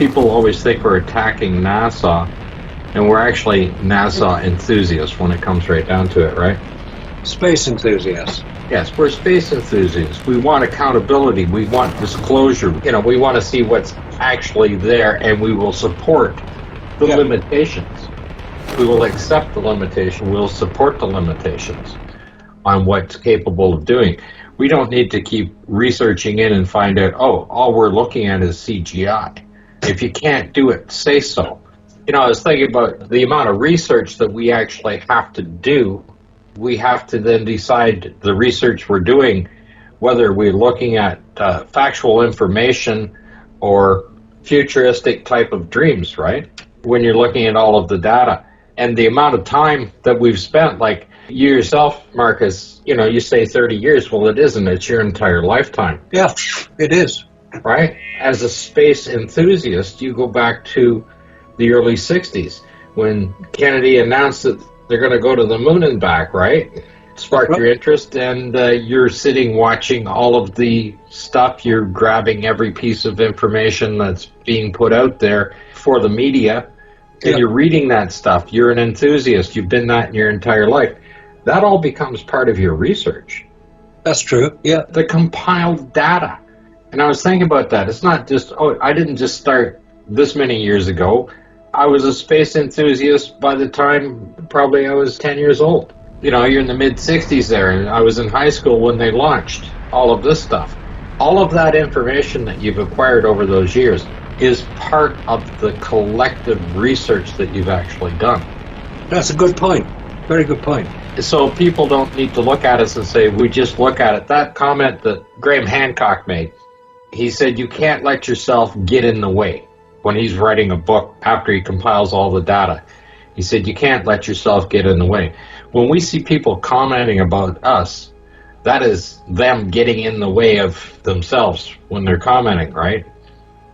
people always think we're attacking NASA, and we're actually NASA enthusiasts when it comes right down to it, right? Space enthusiasts. Yes, we're space enthusiasts. We want accountability. We want disclosure. You know, we want to see what's actually there, and we will support the limitations. We will accept the limitation. We'll support the limitations on what's capable of doing. We don't need to keep researching in and find out, oh, all we're looking at is CGI. If you can't do it, say so. You know, I was thinking about the amount of research that we actually have to do. We have to then decide the research we're doing, whether we're looking at factual information or futuristic type of dreams, right? When you're looking at all of the data. And the amount of time that we've spent, like you yourself, Marcus, you know, you say 30 years. Well, it isn't. It's your entire lifetime. Yeah, it is. Right? As a space enthusiast, you go back to the early 60s when Kennedy announced that they're going to go to the moon and back, right? Sparked your interest, and you're sitting watching all of the stuff. You're grabbing every piece of information that's being put out there for the media, and you're reading that stuff. You're an enthusiast. You've been that in your entire life. That all becomes part of your research. That's true, yeah. The compiled data. And I was thinking about that. It's not just, oh, I didn't just start this many years ago. I was a space enthusiast by the time probably I was 10 years old. You know, you're in the mid-60s there, and I was in high school when they launched all of this stuff. All of that information that you've acquired over those years is part of the collective research that you've actually done. That's a good point. Very good point. So people don't need to look at us and say, we just look at it. That comment that Graham Hancock made, he said, you can't let yourself get in the way. When he's writing a book after he compiles all the data, he said, you can't let yourself get in the way. When we see people commenting about us, that is them getting in the way of themselves when they're commenting, right?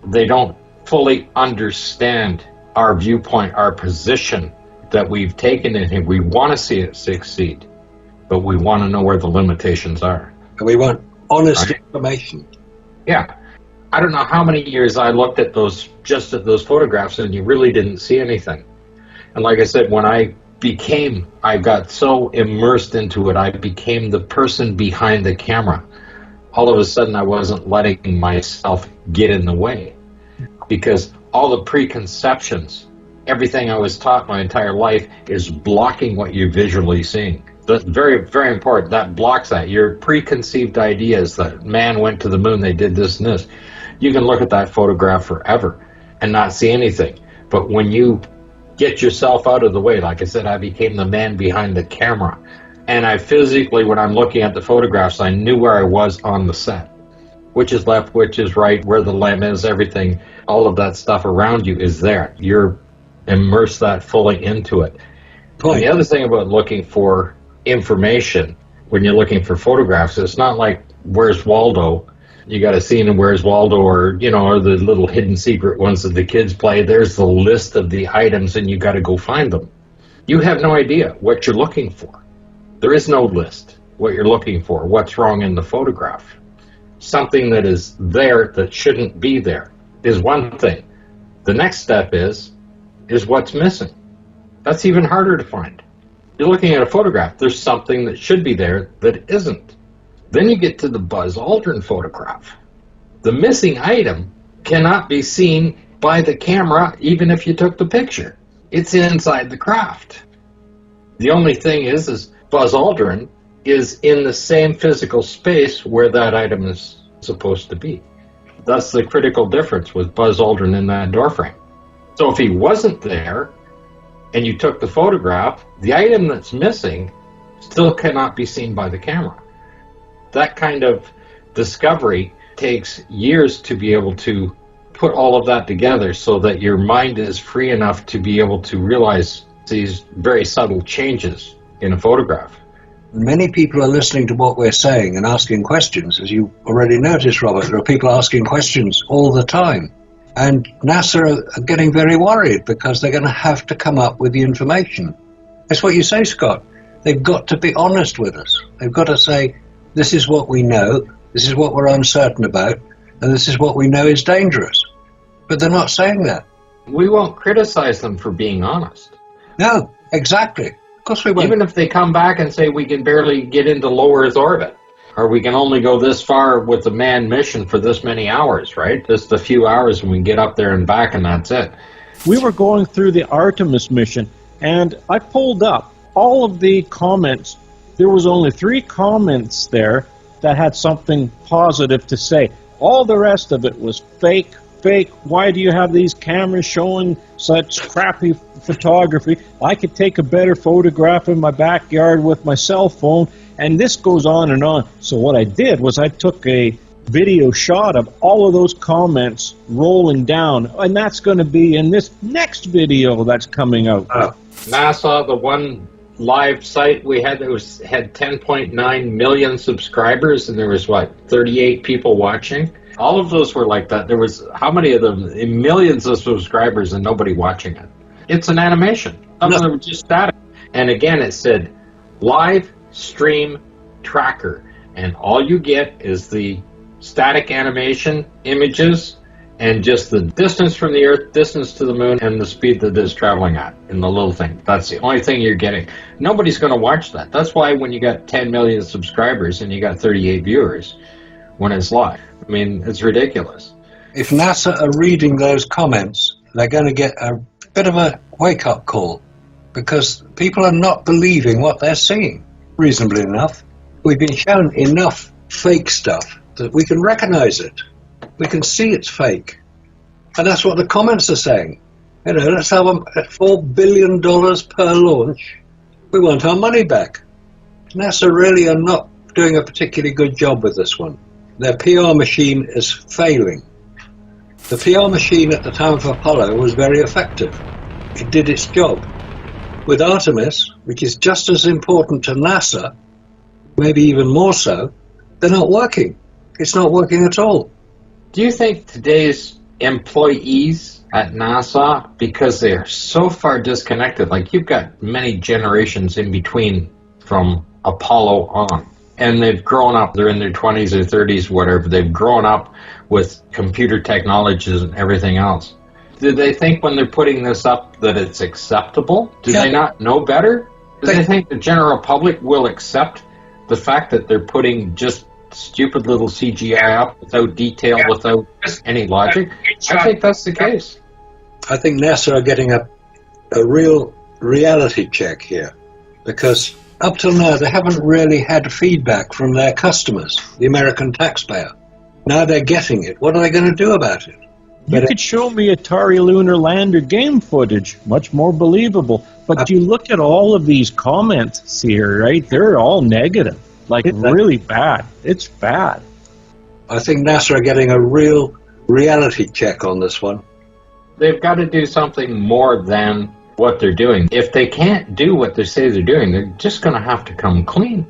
They don't fully understand our viewpoint, our position that we've taken in here. We want to see it succeed, but we want to know where the limitations are. And we want honest information. Yeah. I don't know how many years I looked at those photographs, and you really didn't see anything. And like I said, when I got so immersed into it, I became the person behind the camera. All of a sudden, I wasn't letting myself get in the way, because all the preconceptions, everything I was taught my entire life is blocking what you're visually seeing. That's very, very important. That blocks that. Your preconceived ideas that man went to the moon, they did this and this. You can look at that photograph forever and not see anything. But when you get yourself out of the way, like I said, I became the man behind the camera. And I physically, when I'm looking at the photographs, I knew where I was on the set. Which is left, which is right, where the lamp is, everything, all of that stuff around you is there. You're immersed that fully into it. And the other thing about looking for information, when you're looking for photographs, it's not like, where's Waldo? You got a scene of Where's Waldo, or, you know, or the little hidden secret ones that the kids play. There's the list of the items, and you got to go find them. You have no idea what you're looking for. There is no list, what you're looking for, what's wrong in the photograph. Something that is there that shouldn't be there is one thing. The next step is what's missing. That's even harder to find. You're looking at a photograph. There's something that should be there that isn't. Then you get to the Buzz Aldrin photograph. The missing item cannot be seen by the camera even if you took the picture. It's inside the craft. The only thing is Buzz Aldrin is in the same physical space where that item is supposed to be. That's the critical difference with Buzz Aldrin in that doorframe. So if he wasn't there and you took the photograph, the item that's missing still cannot be seen by the camera. That kind of discovery takes years to be able to put all of that together so that your mind is free enough to be able to realize these very subtle changes in a photograph. Many people are listening to what we're saying and asking questions. As you already noticed, Robert, there are people asking questions all the time. And NASA are getting very worried because they're going to have to come up with the information. That's what you say, Scott. They've got to be honest with us. They've got to say, this is what we know, this is what we're uncertain about, and this is what we know is dangerous. But they're not saying that. We won't criticize them for being honest. No, exactly. Of course we won't. Even if they come back and say we can barely get into low Earth orbit, or we can only go this far with the manned mission for this many hours, right? Just a few hours and we can get up there and back and that's it. We were going through the Artemis mission, and I pulled up all of the comments. There was only 3 comments there that had something positive to say. All the rest of it was fake. Why do you have these cameras showing such crappy photography? I could take a better photograph in my backyard with my cell phone, and this goes on and on. So what I did was I took a video shot of all of those comments rolling down, and that's going to be in this next video that's coming out. NASA, the one live site we had that had 10.9 million subscribers, and there was, 38 people watching? All of those were like that. There was, how many of them? Millions of subscribers and nobody watching it. It's an animation. Some of them were just static. And again, it said, live stream tracker. And all you get is the static animation images and just the distance from the Earth, distance to the Moon, and the speed that it's traveling at in the little thing. That's the only thing you're getting. Nobody's going to watch that. That's why when you got 10 million subscribers and you got 38 viewers when it's live, I mean, it's ridiculous. If NASA are reading those comments, they're going to get a bit of a wake-up call, because people are not believing what they're seeing, reasonably enough. We've been shown enough fake stuff that we can recognize it. We can see it's fake. And that's what the comments are saying. You know, let's have them at $4 billion per launch. We want our money back. NASA really are not doing a particularly good job with this one. Their PR machine is failing. The PR machine at the time of Apollo was very effective. It did its job. With Artemis, which is just as important to NASA, maybe even more so, they're not working. It's not working at all. Do you think today's employees at NASA, because they are so far disconnected, like you've got many generations in between from Apollo on, and they've grown up, they're in their 20s or 30s, whatever, they've grown up with computer technologies and everything else. Do they think when they're putting this up that it's acceptable? Do they not know better? Do they think the general public will accept the fact that they're putting just stupid little CGI up without detail, without any logic? I think that's the case. I think NASA are getting a real reality check here, because up till now they haven't really had feedback from their customers, the American taxpayer. Now they're getting it. What are they going to do about it? You could show me Atari Lunar Lander game footage, much more believable. But you look at all of these comments here, right? They're all negative, like really bad. It's bad. I think NASA are getting a real reality check on this one. They've got to do something more than what they're doing. If they can't do what they say they're doing, they're just going to have to come clean.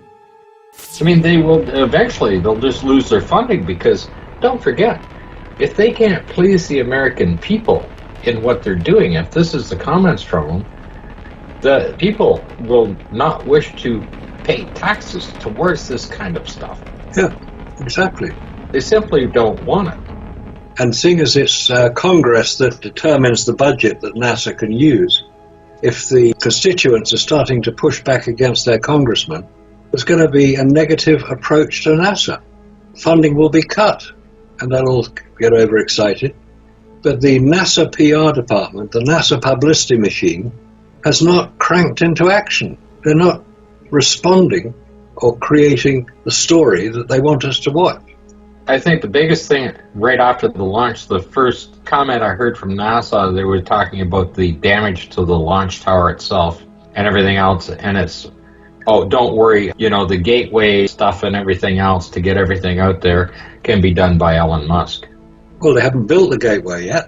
I mean, they will eventually, they'll just lose their funding, because don't forget, if they can't please the American people in what they're doing, if this is the comments from them, the people will not wish to pay taxes towards this kind of stuff. Yeah, exactly. They simply don't want it. And seeing as it's Congress that determines the budget that NASA can use, if the constituents are starting to push back against their congressman, there's going to be a negative approach to NASA. Funding will be cut, and they'll all get overexcited. But the NASA PR department, the NASA publicity machine, has not cranked into action. They're not responding or creating the story that they want us to watch. I think the biggest thing right after the launch, the first comment I heard from NASA, they were talking about the damage to the launch tower itself and everything else. And it's, oh, don't worry, you know, the gateway stuff and everything else to get everything out there can be done by Elon Musk. Well, they haven't built the gateway yet.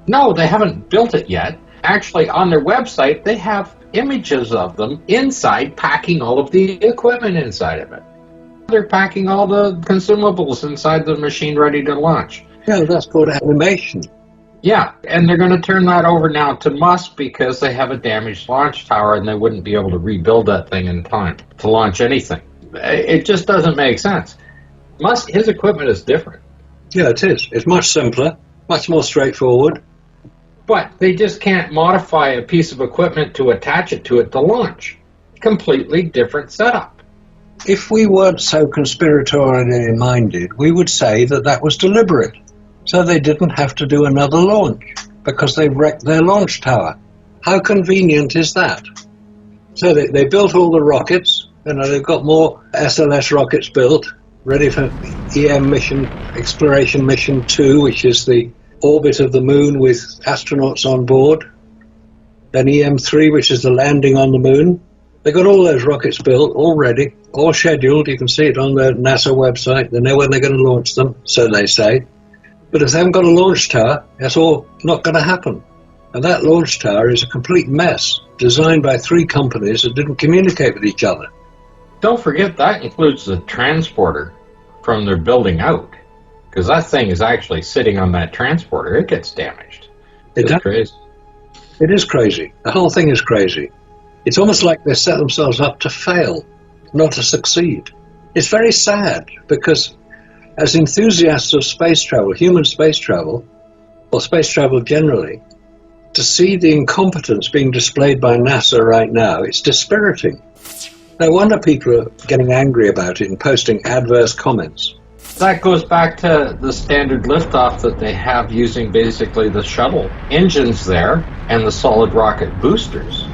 No, they haven't built it yet. Actually, on their website, they have images of them inside packing all of the equipment inside of it. They're packing all the consumables inside the machine ready to launch. Yeah, that's called animation. Yeah, and they're going to turn that over now to Musk because they have a damaged launch tower and they wouldn't be able to rebuild that thing in time to launch anything. It just doesn't make sense. Musk, his equipment is different. Yeah, it is. It's much simpler. Much more straightforward. But they just can't modify a piece of equipment to attach it to launch. Completely different setup. If we weren't so conspiratorially minded, we would say that that was deliberate, so they didn't have to do another launch, because they wrecked their launch tower. How convenient is that? So they built all the rockets, they've got more SLS rockets built, ready for EM mission, Exploration Mission 2, which is the orbit of the moon with astronauts on board. Then EM3, which is the landing on the moon. They've got all those rockets built, all ready, all scheduled. You can see it on the NASA website. They know when they're going to launch them, so they say. But if they haven't got a launch tower, that's all not going to happen. And that launch tower is a complete mess, designed by 3 companies that didn't communicate with each other. Don't forget that includes the transporter from their building out, because that thing is actually sitting on that transporter. It gets damaged. It's crazy. It is crazy. The whole thing is crazy. It's almost like they set themselves up to fail, not to succeed. It's very sad, because as enthusiasts of space travel, human space travel, or space travel generally, to see the incompetence being displayed by NASA right now, it's dispiriting. No wonder people are getting angry about it and posting adverse comments. That goes back to the standard liftoff that they have using basically the shuttle engines there and the solid rocket boosters.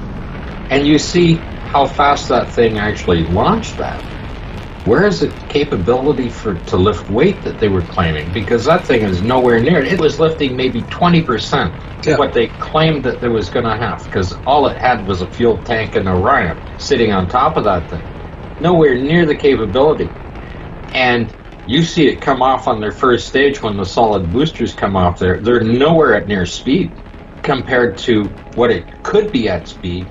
And you see how fast that thing actually launched that. Where is the capability to lift weight that they were claiming? Because that thing is nowhere near it. It was lifting maybe 20% what they claimed that there was going to have, because all it had was a fuel tank and Orion sitting on top of that thing. Nowhere near the capability. And you see it come off on their first stage when the solid boosters come off there. They're nowhere at near speed compared to what it could be at speed.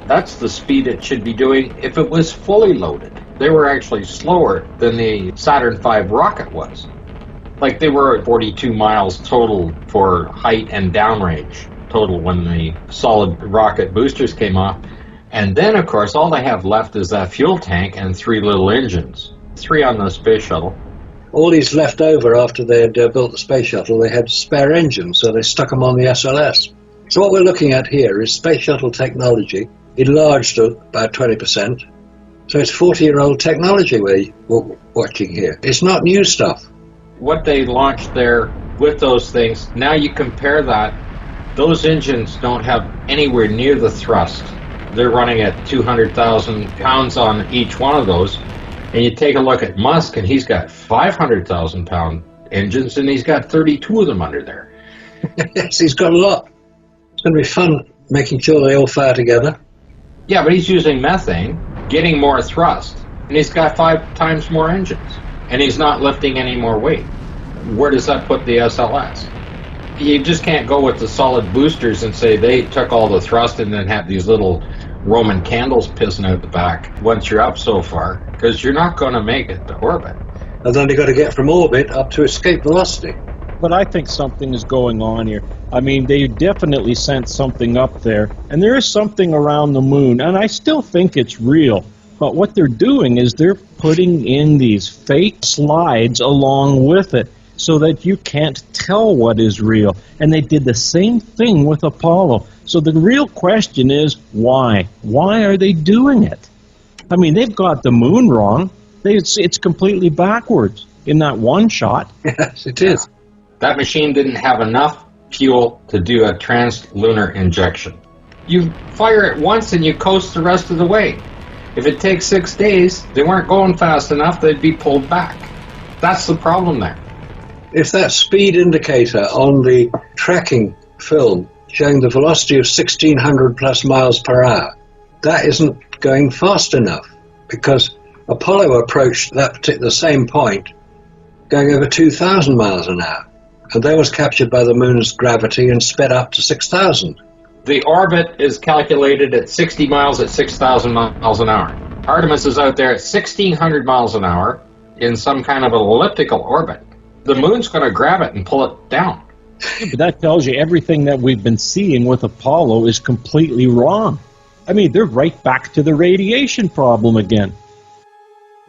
That's the speed it should be doing if it was fully loaded. They were actually slower than the Saturn V rocket was. Like, they were at 42 miles total for height and downrange total when the solid rocket boosters came off. And then, of course, all they have left is that fuel tank and 3 little engines. 3 on the space shuttle. All these left over after they had built the space shuttle, they had spare engines, so they stuck them on the SLS. So what we're looking at here is space shuttle technology enlarged to about 20%. So it's 40-year-old technology we're watching here. It's not new stuff. What they launched there with those things, now you compare that, those engines don't have anywhere near the thrust. They're running at 200,000 pounds on each one of those. And you take a look at Musk, and he's got 500,000 pound engines, and he's got 32 of them under there. Yes, he's got a lot. It's going to be fun making sure they all fire together. Yeah, but he's using methane, getting more thrust, and he's got 5 times more engines, and he's not lifting any more weight. Where does that put the SLS? You just can't go with the solid boosters and say they took all the thrust and then have these little Roman candles pissing out the back once you're up so far, because you're not going to make it to orbit. And then you've got to get from orbit up to escape velocity. But I think something is going on here. I mean, they definitely sent something up there, and there is something around the moon, and I still think it's real. But what they're doing is they're putting in these fake slides along with it so that you can't tell what is real. And they did the same thing with Apollo. So the real question is, why? Why are they doing it? I mean, they've got the moon wrong. It's completely backwards in that one shot. Yes, it is. That machine didn't have enough fuel to do a translunar injection. You fire it once and you coast the rest of the way. If it takes 6 days, they weren't going fast enough, they'd be pulled back. That's the problem there. If that speed indicator on the tracking film showing the velocity of 1,600 plus miles per hour, that isn't going fast enough, because Apollo approached the same point going over 2,000 miles an hour. And that was captured by the moon's gravity and sped up to 6,000. The orbit is calculated at 60 miles at 6,000 miles an hour. Artemis is out there at 1,600 miles an hour in some kind of an elliptical orbit. The moon's going to grab it and pull it down. But that tells you everything that we've been seeing with Apollo is completely wrong. I mean, they're right back to the radiation problem again.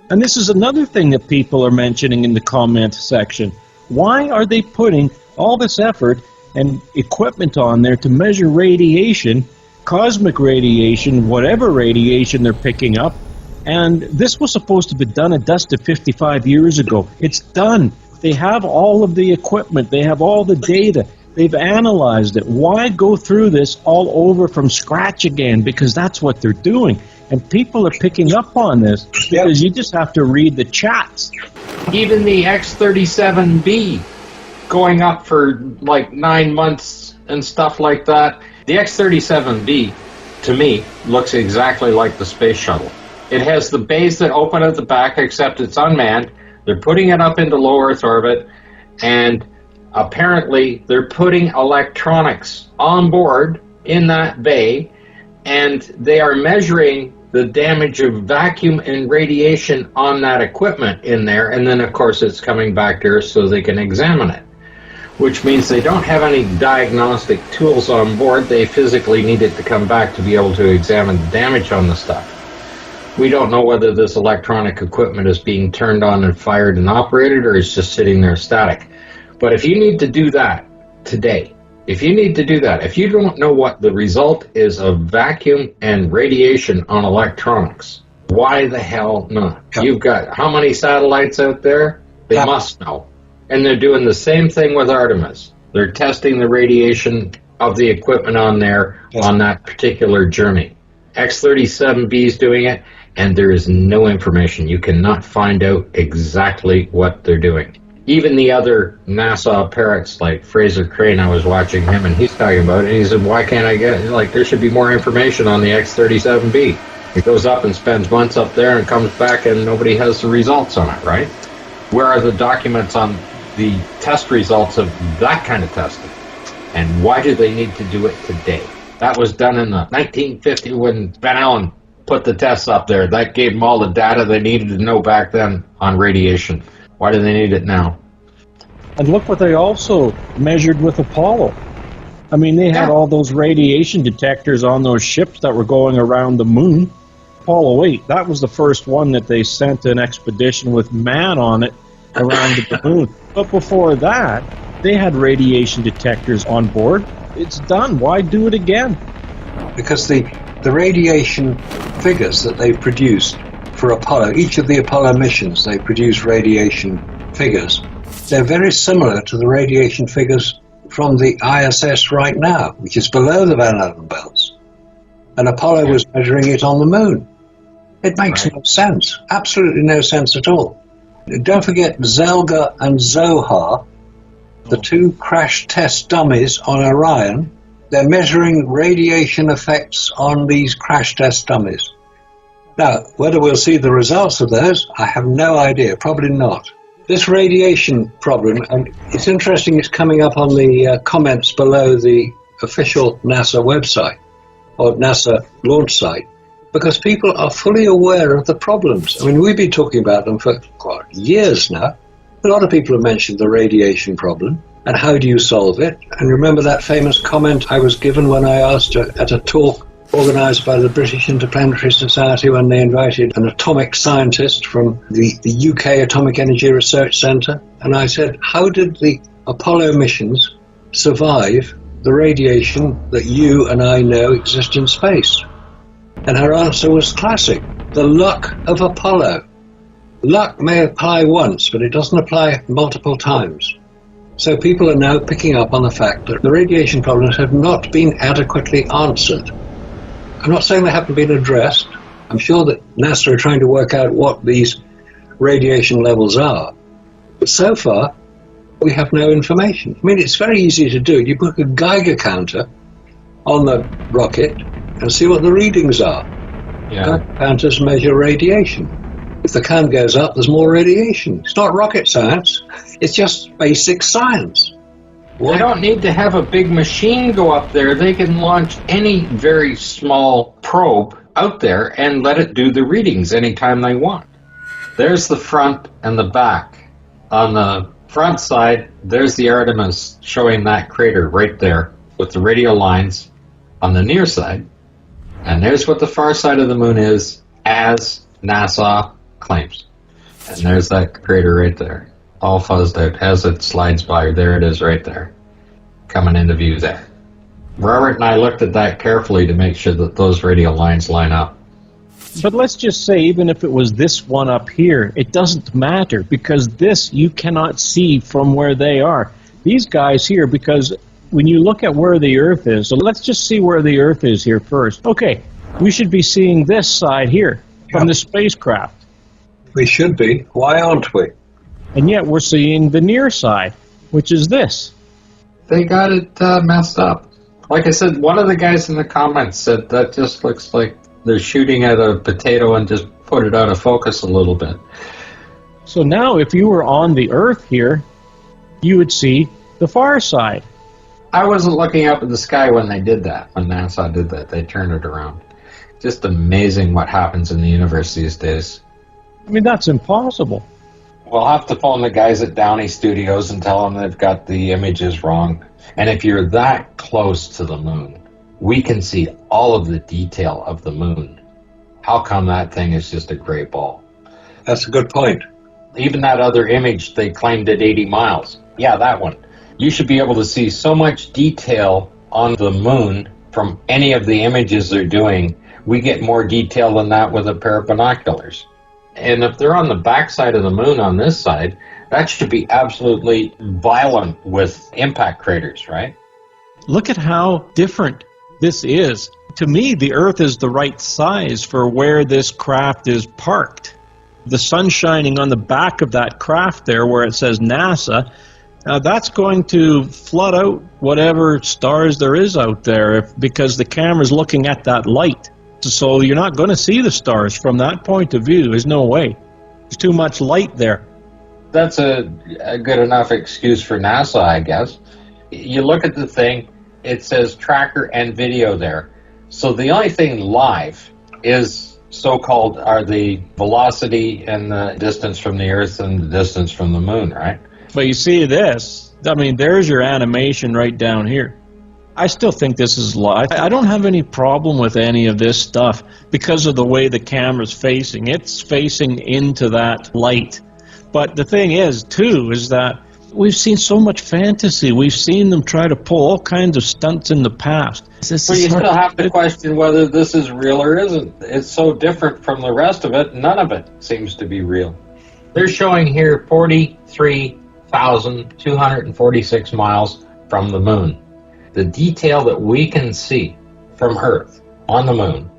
And this is another thing that people are mentioning in the comment section. Why are they putting all this effort and equipment on there to measure radiation, cosmic radiation, whatever radiation they're picking up? And this was supposed to be done and dusted 55 years ago. It's done. They have all of the equipment. They have all the data. They've analyzed it. Why go through this all over from scratch again? Because that's what they're doing. And people are picking up on this because you just have to read the chats. Even the X-37B going up for like 9 months and stuff like that. The X-37B, to me, looks exactly like the space shuttle. It has the bays that open at the back, except it's unmanned. They're putting it up into low Earth orbit, and apparently they're putting electronics on board in that bay, and they are measuring the damage of vacuum and radiation on that equipment in there, and then of course it's coming back to Earth so they can examine it, which means they don't have any diagnostic tools on board. They physically need it to come back to be able to examine the damage on the stuff. We don't know whether this electronic equipment is being turned on and fired and operated, or is just sitting there static. But if you need to do that today, if you don't know what the result is of vacuum and radiation on electronics, why the hell not? You've got how many satellites out there? They must know. And they're doing the same thing with Artemis. They're testing the radiation of the equipment on there on that particular journey. X-37B is doing it, and there is no information. You cannot find out exactly what they're doing. Even the other NASA parrots, like Fraser Crane, I was watching him, and he's talking about it, and he said, why can't I get it? Like, there should be more information on the X-37B. It goes up and spends months up there and comes back, and nobody has the results on it, right? Where are the documents on the test results of that kind of testing? And why do they need to do it today? That was done in the 1950 when Van Allen put the tests up there. That gave them all the data they needed to know back then on radiation. Why do they need it now? And look what they also measured with Apollo. I mean, they had all those radiation detectors on those ships that were going around the moon. Apollo 8, that was the first one that they sent an expedition with man on it around the moon. But before that, they had radiation detectors on board. It's done. Why do it again? Because the radiation figures that they've produced for Apollo, each of the Apollo missions, they produce radiation figures. They're very similar to the radiation figures from the ISS right now, which is below the Van Allen belts. And Apollo was measuring it on the moon. It makes no sense. Absolutely no sense at all. Don't forget Zelga and Zohar, the two crash test dummies on Orion. They're measuring radiation effects on these crash test dummies. Now, whether we'll see the results of those, I have no idea. Probably not. This radiation problem, and it's interesting, it's coming up on the comments below the official NASA website, or NASA launch site, because people are fully aware of the problems. I mean, we've been talking about them for years now. A lot of people have mentioned the radiation problem, and how do you solve it? And remember that famous comment I was given when I asked at a talk organised by the British Interplanetary Society when they invited an atomic scientist from the UK Atomic Energy Research Centre. And I said, how did the Apollo missions survive the radiation that you and I know exists in space? And her answer was classic: the luck of Apollo. Luck may apply once, but it doesn't apply multiple times. So people are now picking up on the fact that the radiation problems have not been adequately answered. I'm not saying they haven't been addressed. I'm sure that NASA are trying to work out what these radiation levels are. But so far, we have no information. I mean, it's very easy to do. You put a Geiger counter on the rocket and see what the readings are. Geiger counters measure radiation. If the count goes up, there's more radiation. It's not rocket science. It's just basic science. They don't need to have a big machine go up there. They can launch any very small probe out there and let it do the readings anytime they want. There's the front and the back. On the front side, there's the Artemis showing that crater right there with the radial lines on the near side. And there's what the far side of the moon is, as NASA claims. And there's that crater right there. all fuzzed out as it slides by. There it is right there, coming into view there. Robert and I looked at that carefully to make sure that those radial lines line up. But let's just say, even if it was this one up here, it doesn't matter, because this you cannot see from where they are. These guys here, because when you look at where the Earth is, so let's just see where the Earth is here first. Okay, we should be seeing this side here from the spacecraft. We should be. Why aren't we? And yet we're seeing the near side, which is this. They got it messed up. Like I said, one of the guys in the comments said that just looks like they're shooting at a potato and just put it out of focus a little bit. So now if you were on the Earth here, you would see the far side. I wasn't looking up at the sky when they did that, when NASA did that. They turned it around. Just amazing what happens in the universe these days. I mean, that's impossible. We'll have to phone the guys at Downey Studios and tell them they've got the images wrong. And if you're that close to the moon, we can see all of the detail of the moon. How come that thing is just a gray ball? That's a good point. Even that other image they claimed at 80 miles. Yeah, that one. You should be able to see so much detail on the moon from any of the images they're doing. We get more detail than that with a pair of binoculars. And if they're on the backside of the moon on this side, that should be absolutely violent with impact craters, right? Look at how different this is. To me, the Earth is the right size for where this craft is parked. The sun shining on the back of that craft there where it says NASA, now that's going to flood out whatever stars there is out there because the camera's looking at that light. So you're not going to see the stars from that point of view. There's no way. There's too much light there. That's a good enough excuse for NASA, I guess. You look at the thing, it says tracker and video there. So the only thing live is so-called are the velocity and the distance from the Earth and the distance from the moon, right? But you see this, I mean, there's your animation right down here. I still think this is live. I don't have any problem with any of this stuff because of the way the camera's facing. It's facing into that light. But the thing is, too, is that we've seen so much fantasy. We've seen them try to pull all kinds of stunts in the past. But you still have to question whether this is real or isn't. It's so different from the rest of it, none of it seems to be real. They're showing here 43,246 miles from the moon. The detail that we can see from Earth on the moon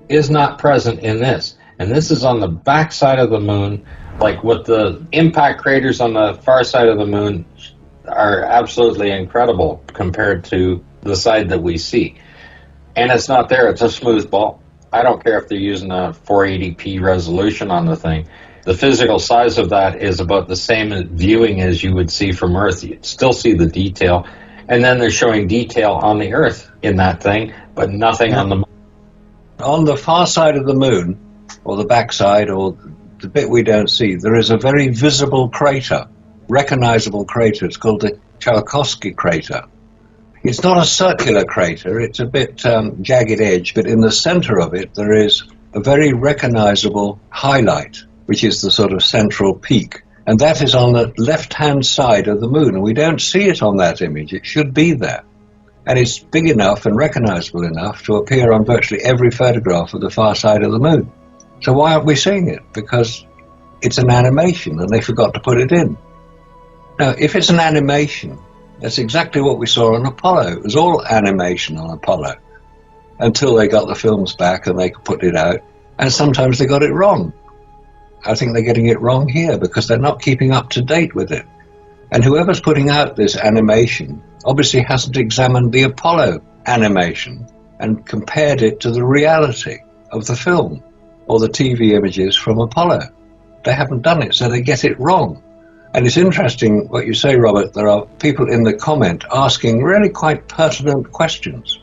is not present in this. And this is on the back side of the moon, like with the impact craters on the far side of the moon are absolutely incredible compared to the side that we see. And it's not there, it's a smooth ball. I don't care if they're using a 480p resolution on the thing. The physical size of that is about the same viewing as you would see from Earth. You'd still see the detail. And then they're showing detail on the Earth in that thing, but nothing on the moon. On the far side of the moon, or the backside, or the bit we don't see, there is a very visible crater, recognizable crater. It's called the Tsiolkovsky crater. It's not a circular crater, it's a bit jagged edge, but in the center of it there is a very recognizable highlight, which is the sort of central peak. And that is on the left-hand side of the moon. And we don't see it on that image. It should be there. And it's big enough and recognizable enough to appear on virtually every photograph of the far side of the moon. So why aren't we seeing it? Because it's an animation and they forgot to put it in. Now, if it's an animation, that's exactly what we saw on Apollo. It was all animation on Apollo until they got the films back and they could put it out. And sometimes they got it wrong. I think they're getting it wrong here because they're not keeping up to date with it. And whoever's putting out this animation obviously hasn't examined the Apollo animation and compared it to the reality of the film or the TV images from Apollo. They haven't done it, so they get it wrong. And it's interesting what you say, Robert. There are people in the comment asking really quite pertinent questions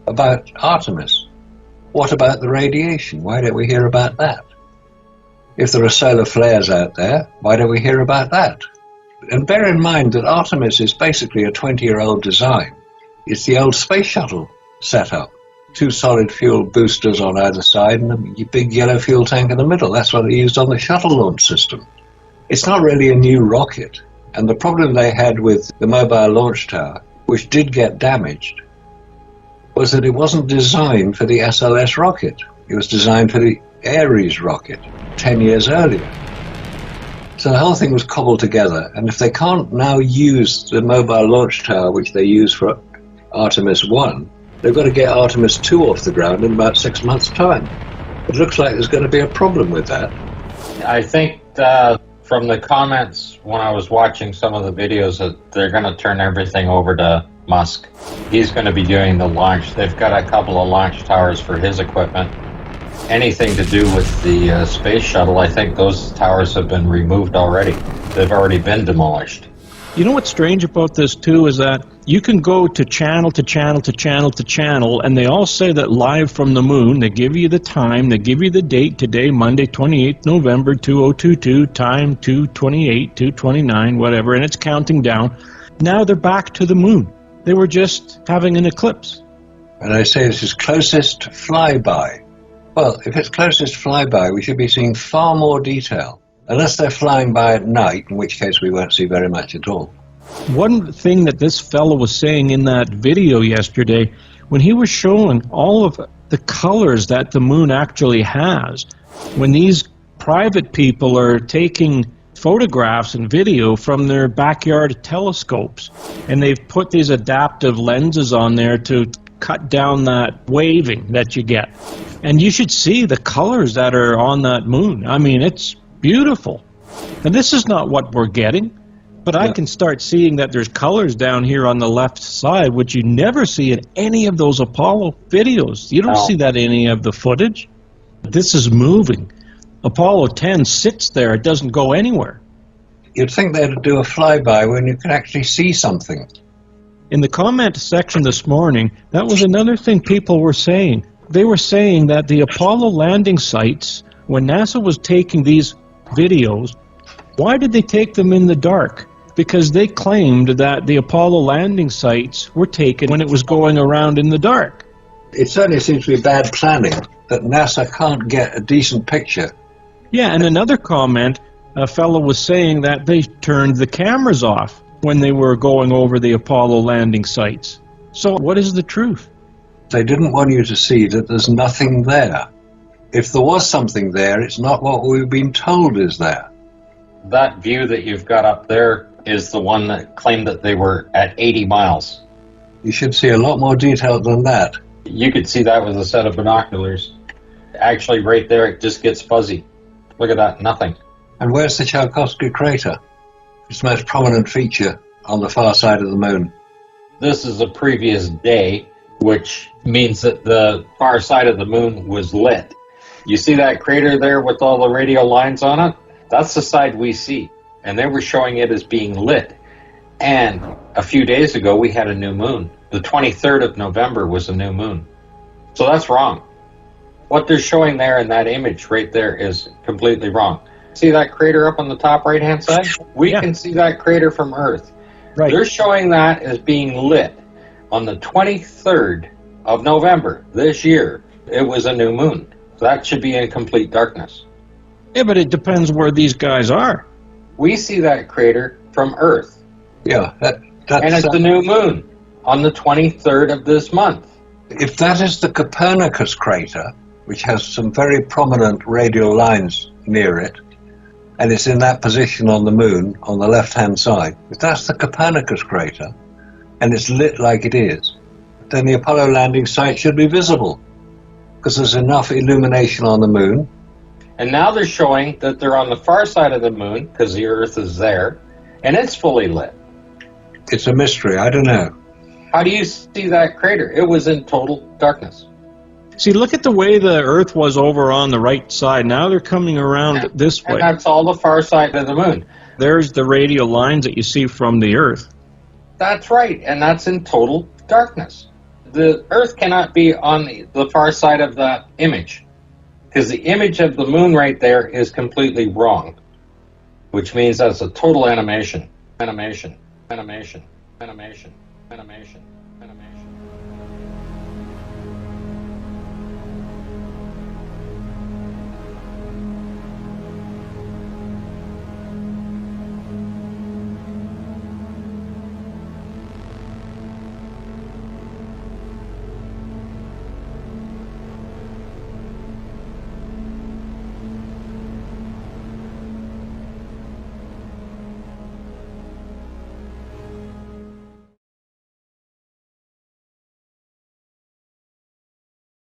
about Artemis. What about the radiation? Why don't we hear about that? If there are solar flares out there, why don't we hear about that? And bear in mind that Artemis is basically a 20-year-old design. It's the old space shuttle setup. 2 solid fuel boosters on either side and a big yellow fuel tank in the middle. That's what they used on the shuttle launch system. It's not really a new rocket. And the problem they had with the mobile launch tower, which did get damaged, was that it wasn't designed for the SLS rocket. It was designed for the Ares rocket 10 years earlier. So the whole thing was cobbled together, and if they can't now use the mobile launch tower, which they use for Artemis 1, they've got to get Artemis 2 off the ground in about 6 months' time. It looks like there's going to be a problem with that. I think from the comments when I was watching some of the videos that they're going to turn everything over to Musk. He's going to be doing the launch. They've got a couple of launch towers for his equipment. Anything to do with the space shuttle, I think those towers have been removed already. They've already been demolished. You know what's strange about this, too, is that you can go to channel to channel to channel to channel, and they all say that live from the moon. They give you the time, they give you the date, today, Monday, 28th November, 2022, time 2:28, 2:29, whatever, and it's counting down. Now they're back to the moon. They were just having an eclipse. And they say this is closest flyby. Well, if it's closest flyby, we should be seeing far more detail. Unless they're flying by at night, in which case we won't see very much at all. One thing that this fellow was saying in that video yesterday, when he was showing all of the colors that the moon actually has, when these private people are taking photographs and video from their backyard telescopes, and they've put these adaptive lenses on there to cut down that waving that you get. And you should see the colors that are on that moon. I mean, it's beautiful. And this is not what we're getting, but I can start seeing that there's colors down here on the left side, which you never see in any of those Apollo videos. You don't see that in any of the footage. This is moving. Apollo 10 sits there. It doesn't go anywhere. You'd think they'd do a flyby when you can actually see something. In the comment section this morning, that was another thing people were saying. They were saying that the Apollo landing sites, when NASA was taking these videos, why did they take them in the dark? Because they claimed that the Apollo landing sites were taken when it was going around in the dark. It certainly seems to be bad planning that NASA can't get a decent picture. Yeah, and another comment, a fellow was saying that they turned the cameras off when they were going over the Apollo landing sites. So what is the truth? They didn't want you to see that there's nothing there. If there was something there, it's not what we've been told is there. That view that you've got up there is the one that claimed that they were at 80 miles. You should see a lot more detail than that. You could see that with a set of binoculars. Actually, right there, it just gets fuzzy. Look at that, nothing. And where's the Tsiolkovsky crater? It's the most prominent feature on the far side of the moon. This is a previous day, which means that the far side of the moon was lit. You see that crater there with all the radial lines on it? That's the side we see. And they were showing it as being lit. And a few days ago, we had a new moon. The 23rd of November was a new moon. So that's wrong. What they're showing there in that image right there is completely wrong. See that crater up on the top right-hand side? We can see that crater from Earth. Right. They're showing that as being lit. On the 23rd of November this year, it was a new moon. So that should be in complete darkness. Yeah, but it depends where these guys are. We see that crater from Earth. Yeah, that's... And it's a new moon on the 23rd of this month. If that is the Copernicus crater, which has some very prominent radial lines near it, and it's in that position on the moon, on the left-hand side, if that's the Copernicus crater, and it's lit like it is, then the Apollo landing site should be visible, because there's enough illumination on the moon. And now they're showing that they're on the far side of the moon, because the Earth is there, and it's fully lit. It's a mystery, I don't know. How do you see that crater? It was in total darkness. See, look at the way the Earth was over on the right side. Now they're coming around this way. And that's all the far side of the moon. There's the radial lines that you see from the Earth. That's right, and that's in total darkness. The Earth cannot be on the far side of that image, because the image of the moon right there is completely wrong, which means that's a total animation. Animation. Animation. Animation. Animation.